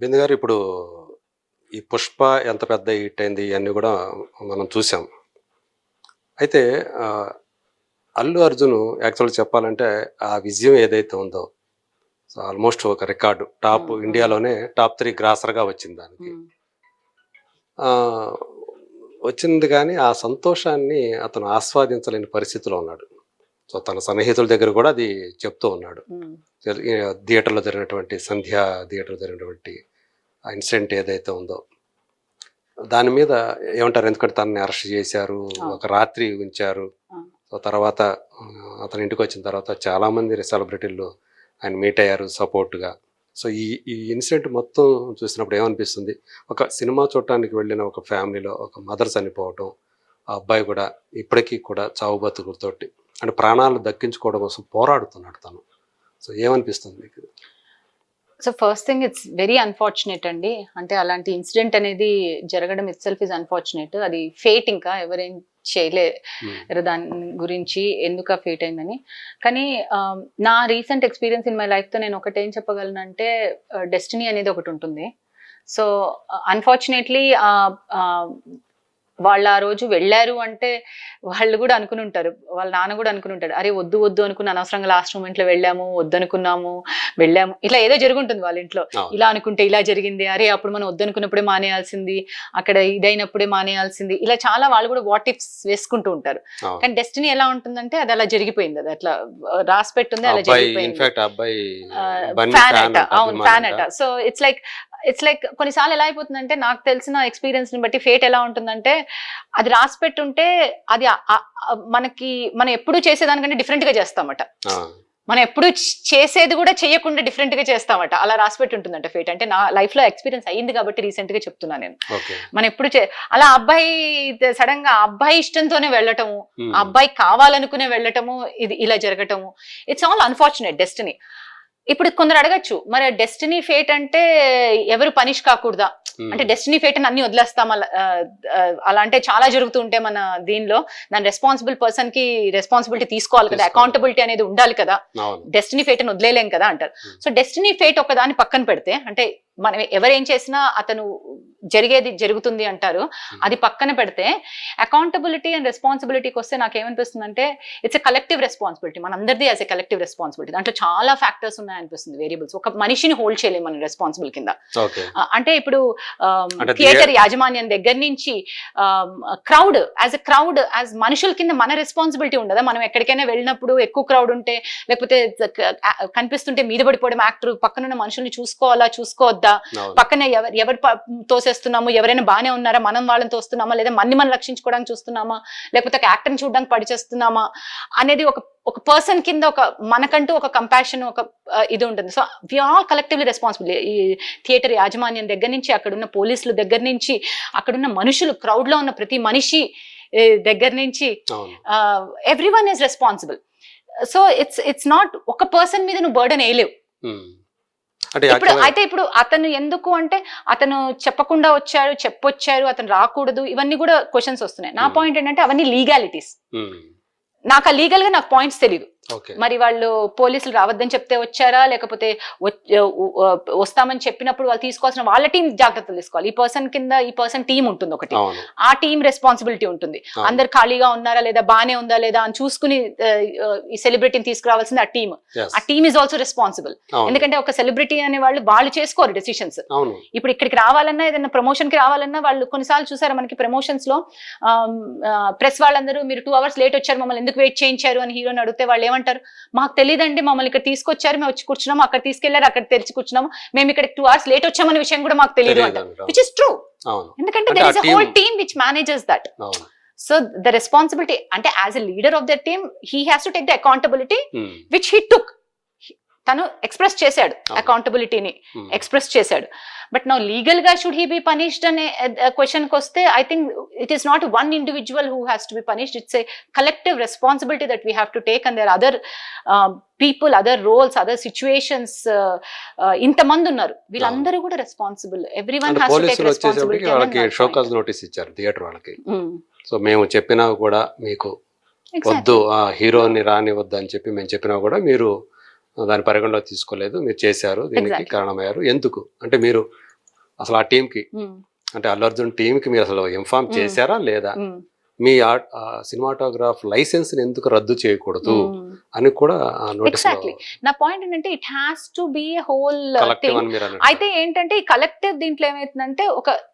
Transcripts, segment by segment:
బిందు గారు ఇప్పుడు ఈ 'పుష్ప' ఎంత పెద్ద హిట్ అయింది ఇయన్నీ గూడా మనం చూసాం. అయితే అల్లు అర్జున్ యాక్చువల్‌గా చెప్పాలంటే ఆ విజయం ఏదైతే ఉందో సో ఆల్మోస్ట్ ఒక రికార్డు. టాప్ ఇండియాలోనే టాప్ 3 గ్రాసర్‌గా వచ్చింది దానికి. ఆహ్, వచ్చింది గానీ ఆ సంతోషాన్ని అతను ఆస్వాదించలేని పరిస్థితిలో ఉన్నాడు. సో తన సన్నిహితుల దగ్గర గూడా అది చెప్తూ ఉన్నాడు. థియేటర్‌లో జరిగినటువంటి 'సంధ్య' థియేటర్‌లో జరిగినటువంటి ఆ ఇన్సిడెంట్ ఏదైతే ఉందో దాని మీద ఏమంటారు? ఎందుకంటే తనని అరెస్ట్ చేశారు. ఒక రాత్రి ఉంచారు. సో తర్వాత అతని ఇంటికొచ్చిన తర్వాత చాలామంది సెలబ్రిటీలు ఆయన మీట్ అయ్యారు సపోర్ట్‌గా. సో ఈ ఇన్సిడెంట్ మొత్తం చూసినప్పుడు ఏమనిపిస్తుంది? ఒక సినిమా చూడటానికి వెళ్ళిన ఒక ఫ్యామిలీలో ఒక మదర్ చనిపోవటం, ఆ అబ్బాయి కూడా ఇప్పటికీ కూడా చావు బతుకులతోటి అంటే ప్రాణాలు దక్కించుకోవడం కోసం పోరాడుతున్నాడు తను. సో ఏమనిపిస్తుంది మీకు? So first thing it's very unfortunate అండి. అంటే అలాంటి ఇన్సిడెంట్ అనేది జరగడం ఇట్ సెల్ఫ్ ఇస్ అన్ఫార్చునేట్. అది ఫేట్, ఇంకా ఎవరేం చేయలేరు దాని గురించి ఎందుకు ఆ ఫేట్ అయిందని. కానీ నా రీసెంట్ ఎక్స్పీరియన్స్ ఇన్ మై లైఫ్తో నేను ఒకటేం చెప్పగలనంటే డెస్టినీ అనేది ఒకటి ఉంటుంది. సో అన్ఫార్చునేట్లీ వాళ్ళు ఆ రోజు వెళ్ళారు అంటే వాళ్ళు కూడా అనుకుని ఉంటారు, వాళ్ళ నాన్న కూడా అనుకుని ఉంటాడు, అరే వద్దు వద్దు అనుకుని అనవసరంగా లాస్ట్ మూమెంట్లో వెళ్ళాము, వద్దనుకున్నాము, వెళ్ళాము, ఇట్లా ఏదో జరుగుంటుంది వాళ్ళ ఇంట్లో. ఇలా అనుకుంటే ఇలా జరిగింది, అరే అప్పుడు మనం వద్దనుకున్నప్పుడే మానేయాల్సింది, అక్కడ ఇదైనప్పుడే మానేయాల్సింది, ఇలా చాలా వాళ్ళు కూడా వాట్ ఇఫ్స్ వేసుకుంటూ ఉంటారు. కానీ డెస్టినీ ఎలా ఉంటుందంటే అది అలా జరిగిపోయింది, అది అట్లా రాసి పెట్టుంది, అలా జరిగిపోయింది. ఫ్యాన్ అట, అవును ఫ్యాన్ అట. సో ఇట్స్ లైక్ కొన్నిసార్లు ఎలా అయిపోతుందంటే నాకు తెలిసిన ఎక్స్పీరియన్స్ ని బట్టి ఫేట్ ఎలా ఉంటుందంటే అది రాసి పెట్టుంటే అది మనం ఎప్పుడు చేసేదానికంటే డిఫరెంట్ గా చేస్తామట. మనం ఎప్పుడు చేసేది కూడా చేయకుండా డిఫరెంట్ గా చేస్తామట. అలా రాసి పెట్టి ఉంటుందంట ఫేట్. అంటే నా లైఫ్ లో ఎక్స్పీరియన్స్ అయ్యింది కాబట్టి రీసెంట్ గా చెప్తున్నా నేను. మనం ఎప్పుడు అలా అబ్బాయి సడన్ గా అబ్బాయి ఇష్టంతోనే వెళ్ళటము, ఆ అబ్బాయి కావాలనుకునే వెళ్ళటము, ఇది ఇలా జరగటము, ఇట్స్ ఆల్ అన్ఫార్చునేట్ డెస్టినీ. ఇప్పుడు కొందరు అడగచ్చు, మరి డెస్టినీ ఫేట్ అంటే ఎవరు పనిష్ కాకూడదా? అంటే డెస్టినీ ఫేట్ అని అన్ని వదిలేస్తాం అలా అంటే చాలా జరుగుతూ ఉంటే మన దీనిలో దాని రెస్పాన్సిబుల్ పర్సన్ కి రెస్పాన్సిబిలిటీ తీసుకోవాలి కదా, అకౌంటబిలిటీ అనేది ఉండాలి కదా, డెస్టినీ ఫేట్ అని వదిలేలేం కదా అంటారు. సో డెస్టినీ ఫేట్ ఒక దాన్ని పక్కన పెడితే, అంటే మనం ఎవరేం చేసినా అతను జరిగేది జరుగుతుంది అంటారు, అది పక్కన పెడితే అకౌంటబిలిటీ అండ్ రెస్పాన్సిబిలిటీకి వస్తే నాకేమనిపిస్తుంది అంటే ఇట్స్ ఎ కలెక్టివ్ రెస్పాన్సిబిలిటీ, మనందరిది యాజ్ ఎ కలెక్టివ్ రెస్పాన్సిబిలిటీ. దాంట్లో చాలా ఫ్యాక్టర్స్ ఉన్నాయనిపిస్తుంది, వేరియబుల్స్. ఒక మనిషిని హోల్డ్ చేయలేము మనం రెస్పాన్సిబుల్ కింద. అంటే ఇప్పుడు థియేటర్ యాజమాన్యం దగ్గర నుంచి క్రౌడ్, యాజ్ మనుషుల కింద మన రెస్పాన్సిబిలిటీ ఉండదా? మనం ఎక్కడికైనా వెళ్ళినప్పుడు ఎక్కువ క్రౌడ్ ఉంటే, లేకపోతే కనిపిస్తుంటే మీద పడిపోవడం, యాక్టర్ పక్కనున్న మనుషుల్ని చూసుకోవద్దా, పక్కన ఎవరు తోసేస్తున్నాము, ఎవరైనా బాగానే ఉన్నారా, మనం వాళ్ళని తోస్తున్నామా, లేదా మనం రక్షించుకోవడానికి చూస్తున్నామా, లేకపోతే ఒక యాక్టర్ని చూడడానికి పడిచేస్తున్నామా అనేది ఒక పర్సన్ కింద మనకంటూ ఒక కంపాషన్, ఒక ఇది ఉంటుంది. So we all collectively responsible. ఈ థియేటర్ యాజమాన్యం దగ్గర నుంచి, అక్కడున్న పోలీసుల దగ్గర నుంచి, అక్కడున్న మనుషులు, క్రౌడ్ లో ఉన్న ప్రతి మనిషి దగ్గర నుంచి, everyone is responsible. So it's not ఒక పర్సన్ మీద నువ్వు బర్డెన్ వేయలేవు. ఇప్పుడు అతను ఎందుకు అంటే అతను చెప్పకుండా చెప్పొచ్చారు, అతను రాకూడదు, ఇవన్నీ కూడా క్వశ్చన్స్ వస్తున్నాయి. నా పాయింట్ ఏంటంటే అవన్నీ లీగాలిటీస్. నాకు ఆ లీగల్ గా నాకు పాయింట్స్ తెలియదు. మరి వాళ్ళు పోలీసులు రావద్దని చెప్తే వచ్చారా, లేకపోతే వస్తామని చెప్పినప్పుడు వాళ్ళు తీసుకోవాల్సిన వాళ్ళ టీం జాగ్రత్తలు తీసుకోవాలి. ఈ పర్సన్ టీం ఉంటుంది ఒకటి, ఆ టీం రెస్పాన్సిబిలిటీ ఉంటుంది. అందరు ఖాళీగా ఉన్నారా లేదా, బానే ఉందా లేదా అని చూసుకుని ఈ సెలబ్రిటీని తీసుకురావాల్సింది ఆ టీమ్ ఈజ్ ఆల్సో రెస్పాన్సిబుల్. ఎందుకంటే ఒక సెలబ్రిటీ అనే వాళ్ళు చేసుకోరు డెసిషన్స్. ఇప్పుడు ఇక్కడికి రావాలన్నా, ఏదైనా ప్రమోషన్ కి రావాలన్నా, వాళ్ళు కొన్నిసార్లు చూసారా మనకి ప్రమోషన్స్ లో ప్రెస్ వాళ్ళందరూ మీరు 2 hours లేట్ వచ్చారు, మమ్మల్ని ఎందుకు వెయిట్ చేయించారు అని హీరోని అడిగితే వాళ్ళు ఏమంటారు, మాకు తెలియదండి, మమ్మల్ని ఇక్కడ తీసుకొచ్చారు, మేము వచ్చి కూర్చున్నాము, అక్కడ తీసుకెళ్లారు, అక్కడ తెరిచి కూర్చున్నాము, మేము ఇక్కడ 2 hours లేట్ వచ్చామనే విషయం కూడా మాకు తెలియదు అంటారు. విచ్ ఇస్ ట్రూ, ఎందుకంటే there is a whole team which manages that. So the responsibility, అంటే as a leader of their team, he has to take the accountability which he took. తను express చేశాడు, అకౌంటబిలిటీని ఎక్స్ప్రెస్ చేశాడు. But now legal గా should he be punished అనే question కి వస్తే, I think it is not one individual who has to be punished. It's a collective responsibility that we have to take, and there other people, other roles, other situations. ఇంతమంది ఉన్నారు, వీళ్ళందరూ కూడా responsible. Everyone has to take responsibility. వాళ్ళకి show cause notice ఇచ్చారు theatre వాళ్ళకి. So మేము చెప్పినా కూడా మీకు వద్దు, ఆ హీరోని రానివద్దు అని చెప్పి మేము చెప్పినా కూడా మీరు దాని పరిగణలో తీసుకోలేదు, మీరు చేశారు, దీనికి కారణమయ్యారు. ఎందుకు అంటే మీరు అసలు ఆ టీంకి అంటే అల్లు అర్జున్ టీంకి మీరు అసలు ఇన్ఫార్మ్ చేశారా లేదా, మీ సినిమాటోగ్రాఫ్ లైసెన్స్ ఎందుకు రద్దు చేయకూడదు అని కూడా నోటీస్ ఎగ్జాక్ట్లీ నా పాయింట్ ఏంటంటే it has to B whole collective అని మీరు అన్నట్టు. అయితే ఏంటంటే ఈ కలెక్టివ్ దీంట్లో ఏమైతుందంటే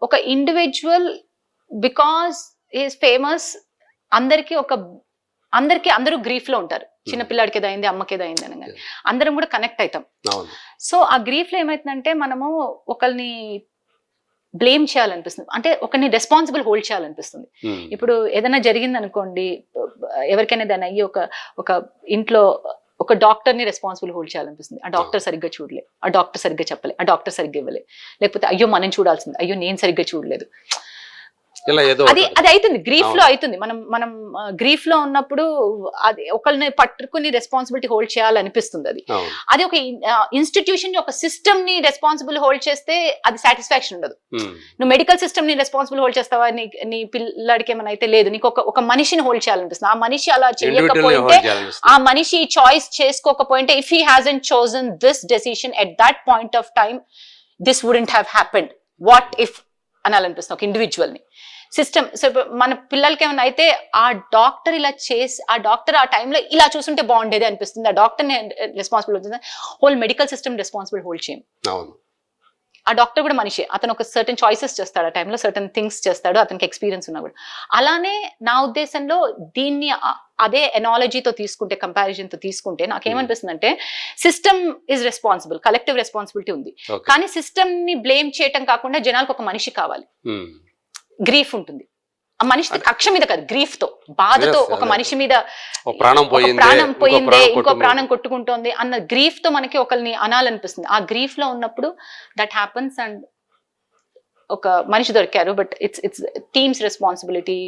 ఒక ఇండివిజువల్ బికాస్ ఈస్ ఫేమస్ అందరికి అందరూ గ్రీఫ్ లో ఉంటారు. చిన్న పిల్లాడికి ఏదో అయింది, అమ్మకి ఏదో అయింది అనగానే అందరం కూడా కనెక్ట్ అవుతాం. సో ఆ గ్రీఫ్ లో ఏమైతుందంటే మనము ఒకరిని బ్లేమ్ చేయాలనిపిస్తుంది, అంటే ఒకరిని రెస్పాన్సిబుల్ హోల్డ్ చేయాలనిపిస్తుంది. ఇప్పుడు ఏదైనా జరిగింది అనుకోండి, ఎవరికైనా దాని అయ్యి ఒక ఇంట్లో ఒక డాక్టర్ ని రెస్పాన్సిబుల్ హోల్డ్ చేయాలనిపిస్తుంది. ఆ డాక్టర్ సరిగ్గా చూడలే, ఆ డాక్టర్ సరిగ్గా చెప్పలే, ఆ డాక్టర్ సరిగ్గా ఇవ్వలే, లేకపోతే అయ్యో మనం చూడాల్సింది, అయ్యో నేను సరిగ్గా చూడలేదు. అది అవుతుంది, గ్రీఫ్ లో అవుతుంది. మనం గ్రీఫ్ లో ఉన్నప్పుడు అది ఒకరిని పట్టుకుని రెస్పాన్సిబిలిటీ హోల్డ్ చేయాలనిపిస్తుంది. అది ఒక ఇన్స్టిట్యూషన్ ఒక సిస్టమ్ ని రెస్పాన్సిబుల్ హోల్డ్ చేస్తే అది సాటిస్ఫాక్షన్ ఉండదు. నువ్వు మెడికల్ సిస్టమ్ ని రెస్పాన్సిబుల్ హోల్డ్ చేస్తావా, నీ పిల్లాడికి ఏమైనా అయితే లేదు, నీకు ఒక మనిషిని హోల్డ్ చేయాలనిపిస్తుంది. ఆ మనిషి అలా చేయకపోతే, ఆ మనిషి చాయిస్ చేసుకోకపోతే, if he hasn't chosen this decision at that point of time, this wouldn't have happened, what if అనాలనిపిస్తుంది ఒక ఇండివిజువల్ ని. సిస్టమ్ సో మన పిల్లలకి ఏమైనా అయితే ఆ డాక్టర్ ఇలా చేసి, ఆ డాక్టర్ ఆ టైంలో ఇలా చూసుంటే బాగుండేది అనిపిస్తుంది. ఆ డాక్టర్ రెస్పాన్సిబుల్ అవుతుంది, whole medical system responsible hold చేయం. ఆ డాక్టర్ కూడా మనిషి, అతను ఒక సర్టన్ చాయిసెస్ చేస్తాడు, ఆ టైంలో సర్టన్ థింగ్స్ చేస్తాడు, అతనికి ఎక్స్పీరియన్స్ ఉన్నా కూడా. అలానే నా ఉద్దేశంలో దీన్ని అదే ఎనాలజీతో తీసుకుంటే, కంపారిజన్ తో తీసుకుంటే నాకేమనిపిస్తుంది అంటే system is responsible, collective responsibility ఉంది, కానీ సిస్టమ్ ని బ్లేమ్ చేయటం కాకుండా జనాలకు ఒక మనిషి కావాలి. గ్రీఫ్ ఉంటుంది, ఆ మనిషి కక్ష మీద కాదు, గ్రీఫ్ తో, బాధతో ఒక మనిషి మీద ప్రాణం పోయిందే, ఇంకో ప్రాణం కొట్టుకుంటోంది అన్న గ్రీఫ్ తో మనకి ఒకరిని అనాలనిపిస్తుంది. ఆ గ్రీఫ్ లో ఉన్నప్పుడు దట్ హ్యాపన్స్ అండ్ ఒక మనిషి దొరికారు. బట్ ఇట్స్ టీమ్స్ రెస్పాన్సిబిలిటీ,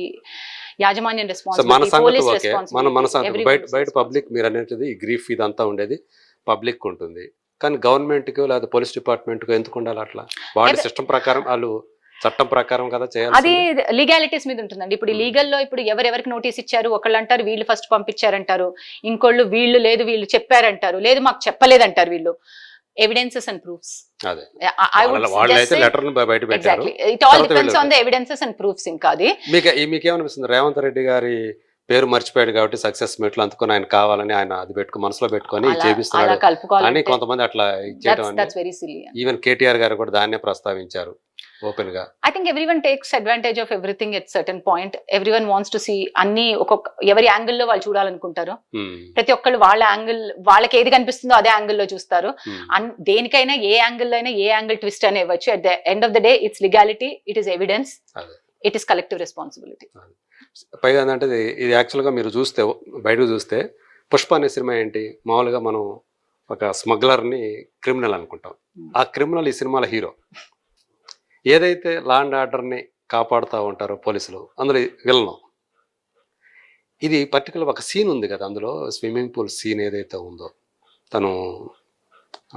యాజమాన్యం రెస్పాన్సిబిలిటీ, పోలీస్ రెస్పాన్సిబిలిటీ. బయట పబ్లిక్ మీరు అనేది గ్రీఫ్ ఇదంతా ఉండేది పబ్లిక్ ఉంటుంది, కానీ గవర్నమెంట్ కు లేదా పోలీస్ డిపార్ట్మెంట్ కు ఎందుకు ఉండాలి అట్లా? వాళ్ళ సిస్టమ్ ప్రకారం, వాళ్ళు చట్టం ప్రకారం కదా చేయాలి. అది లీగాలిటీస్ మీద ఉంటుందండి. ఇప్పుడు లీగల్లో ఇప్పుడు ఎవరెవరికి నోటీస్ ఇచ్చారు, ఒకళ్ళు అంటారు వీళ్ళు ఫస్ట్ పంపించారంటారు, ఇంకోళ్ళు వీళ్ళు లేదు వీళ్ళు చెప్పారంటారు, లేదు మాకు చెప్పలేదంటారు. వీళ్ళు evidences and proofs, it all depends on the evidences and proofs. ఇంకా అది మీకేమనిపిస్తుంది, రేవంత్ రెడ్డి గారి పేరు మర్చిపోయాడు కాబట్టి సక్సెస్ మీట్లు అందుకొని ఆయన కావాలని ఆయన అది మనసులో పెట్టుకొని చేపిస్తున్నాడు అని కొంతమంది అట్లా ఈవెన్ కేటీఆర్ గారు కూడా దాన్నే ప్రస్తావించారు ఓపెన్ గా. I think everyone takes advantage of everything at certain point. Everyone wants to see అన్ని ఎవరి యాంగిల్లో వాళ్ళు చూడాలనుకుంటారు. ప్రతి ఒక్కళ్ళు వాళ్ళ యాంగిల్, వాళ్ళకి ఏది కనిపిస్తుందో అదే యాంగిల్లో చూస్తారు. దేనికైనా ఏ యాంగిల్లో అయినా ఏ యాంగిల్ ట్విస్ట్ అని ఇవ్వచ్చు. At the end of the day it's legality, it is evidence, it is collective responsibility. పైగా అంటే ఇది యాక్చువల్గా మీరు చూస్తే, బయటకు చూస్తే పుష్ప అనే సినిమా ఏంటి, మామూలుగా మనం ఒక స్మగ్లర్ని క్రిమినల్ అనుకుంటాం. ఆ క్రిమినల్ ఈ సినిమాలో హీరో. ఏదైతే లా అండ్ ఆర్డర్ని కాపాడుతూ ఉంటారో పోలీసులు, అందులో విలను. ఇది పర్టికులర్ ఒక సీన్ ఉంది కదా అందులో, స్విమ్మింగ్ పూల్ సీన్ ఏదైతే ఉందో, తను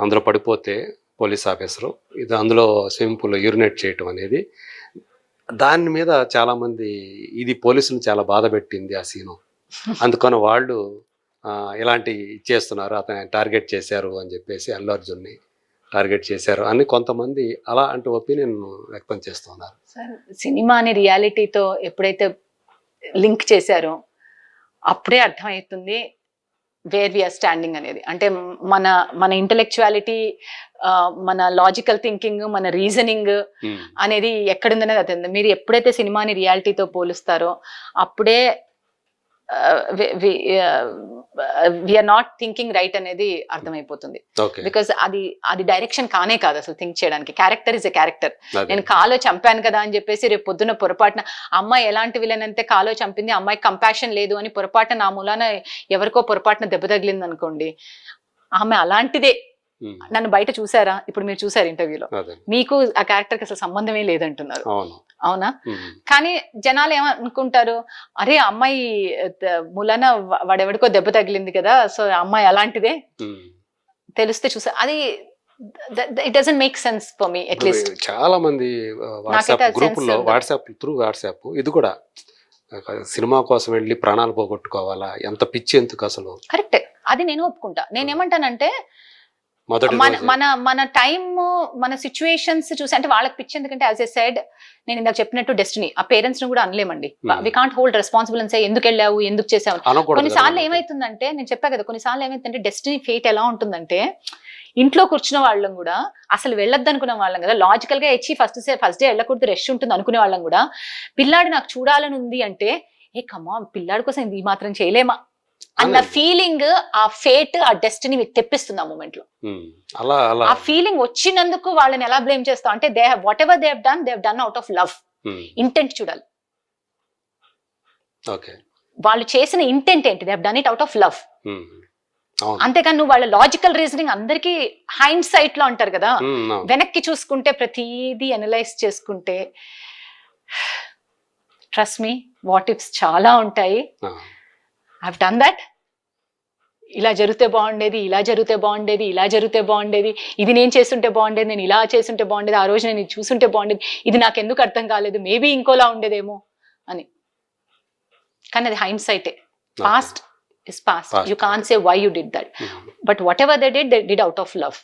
అందులో పడిపోతే పోలీస్ ఆఫీసరు ఇది అందులో స్విమ్మింగ్ పూల్లో యూరినేట్ చేయటం అనేది, దాని మీద చాలామంది ఇది పోలీసులు చాలా బాధ పెట్టింది ఆ సీను, అందుకని వాళ్ళు ఇలాంటి చేస్తున్నారు, అతను టార్గెట్ చేశారు అని చెప్పేసి అల్లు అర్జున్ని టార్గెట్ చేశారు అని కొంతమంది అలా అంటే ఒపీనియన్ వ్యక్తం చేస్తున్నారు. సినిమాని రియాలిటీతో ఎప్పుడైతే లింక్ చేశారో అప్పుడే అర్థమవుతుంది వేర్ వీఆర్ స్టాండింగ్ అనేది. అంటే మన ఇంటెలెక్చువాలిటీ, మన లాజికల్ థింకింగ్, మన రీజనింగ్ అనేది ఎక్కడుందనేది అర్థం. మీరు ఎప్పుడైతే సినిమాని రియాలిటీతో పోలుస్తారో అప్పుడే వీఆర్ నాట్ థింకింగ్ రైట్ అనేది అర్థమైపోతుంది. బికాస్ అది డైరెక్షన్ కానే కాదు అసలు థింక్ చేయడానికి. Character is a character. నేను కాలో చంపాను కదా అని చెప్పేసి రేపు పొద్దున్న పొరపాటున అమ్మాయి ఎలాంటి విలన్ అంటే కాలో చంపింది, అమ్మాయికి కంపాషన్ లేదు అని పొరపాటున నా మూలాన ఎవరికో పొరపాటున దెబ్బ తగిలింది అనుకోండి, ఆమె అలాంటిదే. నన్ను బయట చూసారా, ఇప్పుడు మీరు చూసారు ఇంటర్వ్యూలో, మీకు ఆ క్యారెక్టర్కి అసలు సంబంధమే లేదంటున్నారు. అవునా? కానీ జనాలు ఏమనుకుంటారు, అరే అమ్మాయి మూలన వాడెవడికో దెబ్బ తగిలింది కదా, సో అమ్మాయి అలాంటిదే తెలిస్తే చూసా. అది it doesn't make sense for me. At least చాలా మంది గ్రూపుల్లో వాట్సాప్ ఇది కూడా సినిమా కోసం వెళ్ళి ప్రాణాలు పోగొట్టుకోవాలా, ఎంత పిచ్చి ఎందుకు అసలు? కరెక్ట్, అది నేను ఒప్పుకుంటా. నేనేమంటానంటే మొదటి మన రోజు. మన మన టైం మన సిచ్యువేషన్స్ చూసి అంటే వాళ్ళకి పిచ్చి ఎందుకంటే యాజ్ ఎ సైడ్ నేను ఇందాక చెప్పినట్టు డెస్టినీ ఆ పేరెంట్స్ ను కూడా అనలేమండి. వి కాంట్ హోల్డ్ రెస్పాన్సిబుల్ అని సే ఎందుకు వెళ్ళావు ఎందుకు చేసావు. అనకూడదు కొన్నిసార్లు కదా. ఏమైతుందంటే నేను చెప్పా కదా కొన్నిసార్లు ఏమైతుందంటే డెస్టినీ ఫేట్ ఎలా ఉంటుందంటే ఇంట్లో కూర్చున్న వాళ్ళం కూడా అసలు వెళ్ళొద్దు అనుకునే వాళ్ళం కదా లాజికల్ గా ఇచ్చి ఫస్ట్ డే వెళ్ళకూడదు రెస్ట్ ఉంటుంది అనుకునే వాళ్ళం కూడా పిల్లాడు నాకు చూడాలని ఉంది అంటే ఏ కమ్మా పిల్లాడి కోసం ఈ మాత్రం చేయలేమా అన్న ఫీలింగ్ ఆ ఫేట్ ఆ డెస్టినీ మీకు తెప్పిస్తుంది ఆ మూమెంట్ లో. అలా అలా ఆ ఫీలింగ్ వచ్చినందుకు వాళ్ళని ఎలా బ్లేమ్ చేస్తాం అంటే they have what ever they have done out of love. Intent చూడాలి ఓకే వాళ్ళు చేసిన ఇంటెంట్ ఏంటి they have done it out of love. అవును. అంతేకాని నువ్వు వాళ్ళ లాజికల్ రీజనింగ్ అందరికీ హైండ్ సైట్ లో అంటారు కదా అవును. వెనక్కి చూసుకుంటే ప్రతిదీ అనలైజ్ చేసుకుంటే ట్రస్ట్ మీ వాట్ ఇఫ్స్ చాలా ఉంటాయి. I have done that. ఇలా జరిగితే బాగుండేది ఇలా జరిగితే బాగుండేది ఇలా జరిగితే బాగుండేది ఇది నేను చేస్తుంటే బాగుండేది నేను ఇలా చేస్తుంటే బాగుండేది ఆ రోజు నేను ఇది చూస్తుంటే బాగుండేది ఇది నాకు ఎందుకు అర్థం కాలేదు మేబీ ఇంకోలా ఉండేదేమో అని. కానీ అది హైండ్ సైటే. Past is past. You can't say why you did that. But whatever they did out of love.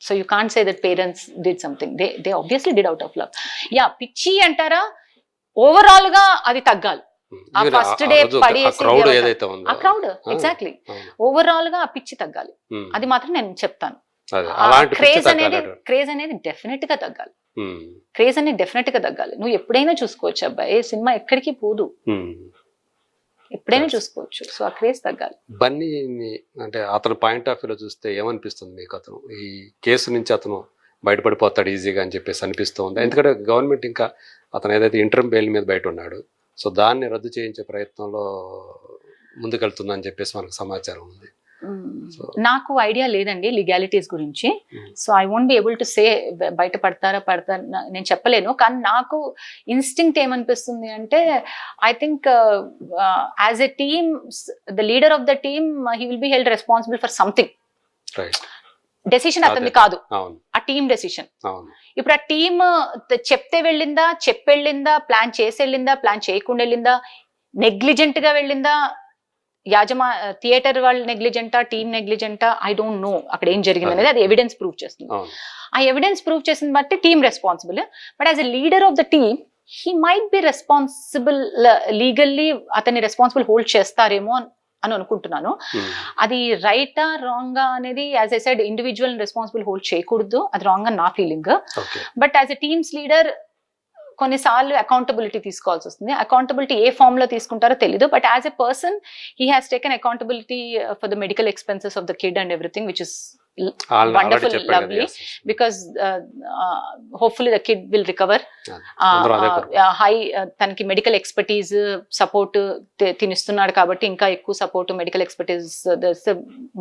So you can't say that parents did something. They obviously did out of love. Yeah, పిచ్చి అంటారా overall గా అది తగ్గాలి. ఆ first day పడేసి ఆ crowd exactly overall గా ఆ పిచ్చి తగ్గాలి. అది మాత్రం నేను చెప్తాను. క్రేజ్ అనేది డెఫినెట్ గా తగ్గాలి. క్రేజ్ అనేది డెఫినెట్ గా తగ్గాలి. నువ్వు ఎప్పుడైనా చూసుకోవచ్చు అబ్బాయి సినిమా ఎక్కడికి పోదు ఎప్పుడైనా చూసుకోవచ్చు. సో ఆ క్రేజ్ తగ్గాలి. బన్నీ అంటే అతను పాయింట్ ఆఫ్ వ్యూలో చూస్తే ఏమనిపిస్తుంది మీకు? అతను ఈ కేసు నుంచి అతను బయటపడిపోతాడు ఈజీగా అని చెప్పేసి అనిపిస్తుంది. ఎందుకంటే గవర్నమెంట్ ఇంకా అతను ఏదైతే ఇంటర్మ్ బెయిల్ మీద బయట ఉన్నాడు సో దాన్ని రద్దు చేయించే ప్రయత్నంలో ముందుకెళ్తుందని చెప్పేసి మనకు సమాచారం ఉంది. నాకు ఐడియా లేదండి లీగాలిటీస్ గురించి. So I won't be able to say బయట పడతారా నేను చెప్పలేను. కానీ నాకు ఇన్స్టింక్ట్ ఏమనిపిస్తుంది అంటే I think as a team the leader of the team he will be held responsible for something. Decision అతనిది కాదు ఆ టీమ్ డెసిషన్. ఇప్పుడు ఆ టీమ్ చెప్తే వెళ్ళిందా చెప్పెళ్ళిందా ప్లాన్ చేసి వెళ్ళిందా ప్లాన్ చేయకుండా వెళ్ళిందా నెగ్లిజెంట్ గా వెళ్ళిందా థియేటర్ వాళ్ళు నెగ్లిజెంటా టీమ్ నెగ్లిజెంటా ఐ డోంట్ నో అక్కడ ఏం జరిగింది అనేది అది ఎవిడెన్స్ ప్రూవ్ చేస్తుంది. ఆ ఎవిడెన్స్ ప్రూవ్ చేసిన బట్టి team responsible. But as a leader of the team he might be responsible legally అతన్ని రెస్పాన్సిబుల్ హోల్డ్ చేస్తారేమో అని అనుకుంటున్నాను. అది రైటా రాంగా అనేది as I said individual responsible hold చేయకూడదు అది రాంగ్ అని నా feeling. But as a teams leader కొన్నిసార్లు అకౌంటబిలిటీ తీసుకోవాల్సి వస్తుంది. అకౌంటబిలిటీ ఏ ఫామ్ లో తీసుకుంటారో తెలీదు. But as a person he has taken accountability for the medical expenses of the kid and everything which is wonderful, lovely, because hopefully the kid will recover. High tanaki medical expertise support tinistunnadu kabatti inka ekku support medical expertise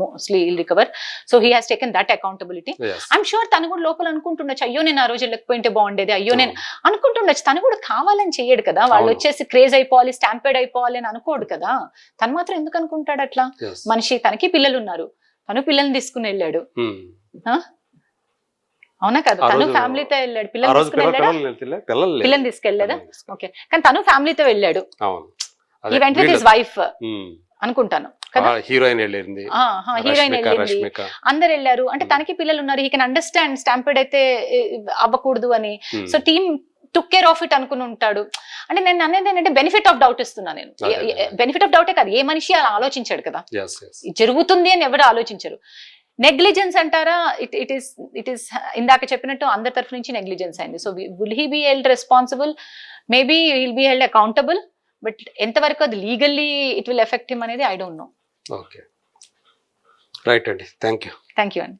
mostly will recover. So he has taken that accountability. I'm sure tanu kuda lopala anukuntunnachu ayyo nenu aa roju ellakpointe baundedi ayyo nenu anukuntunnachu tanu kuda kavalani cheyadu kada vallu vachesi craze అయిపోవాలి stampede అయిపోవాలి అని అనుకోడు కదా. తను మాత్రం ఎందుకు అనుకుంటాడు అట్లా? మనిషి తనకి పిల్లలు ఉన్నారు తను పిల్లల్ని తీసుకుని వెళ్ళాడు అవునా కదా. తను ఫ్యామిలీతో వెళ్ళాడు పిల్లల్ని తీసుకెళ్ళలేదా? ఓకే కానీ తను ఫ్యామిలీతో వెళ్ళాడు. ఈ వెంట విత్ హిస్ వైఫ్ అనుకుంటాను కదా. హీరోయిన్ వెళ్ళింది అందరు వెళ్ళారు అంటే తనకి పిల్లలు ఉన్నారు. హీ కెన్ అండర్స్టాండ్ స్టాంపేడ్ అయితే అవ్వకూడదు అని. So team took care of it అనుకుని ఉంటాడు. అంటే నేను అనేది ఏంటంటే బెనిఫిట్ ఆఫ్ డౌట్ ఇస్తున్నా నేను. బెనిఫిట్ ఆఫ్ డౌటే కాదు ఏ మనిషి అలా ఆలోచించాడు కదా జరుగుతుంది అని ఎవరు ఆలోచించరు. నెగ్లిజెన్స్ అంటారా? ఇట్ ఈస్ ఇందాక చెప్పినట్టు అందరి తరఫు నుంచి నెగ్లిజెన్స్ అయింది. So will he be held responsible? Maybe will be held accountable. But ఎంతవరకు అది legally it will affect him అనేది I don't know. Okay right అండి. థ్యాంక్ యూ అండి.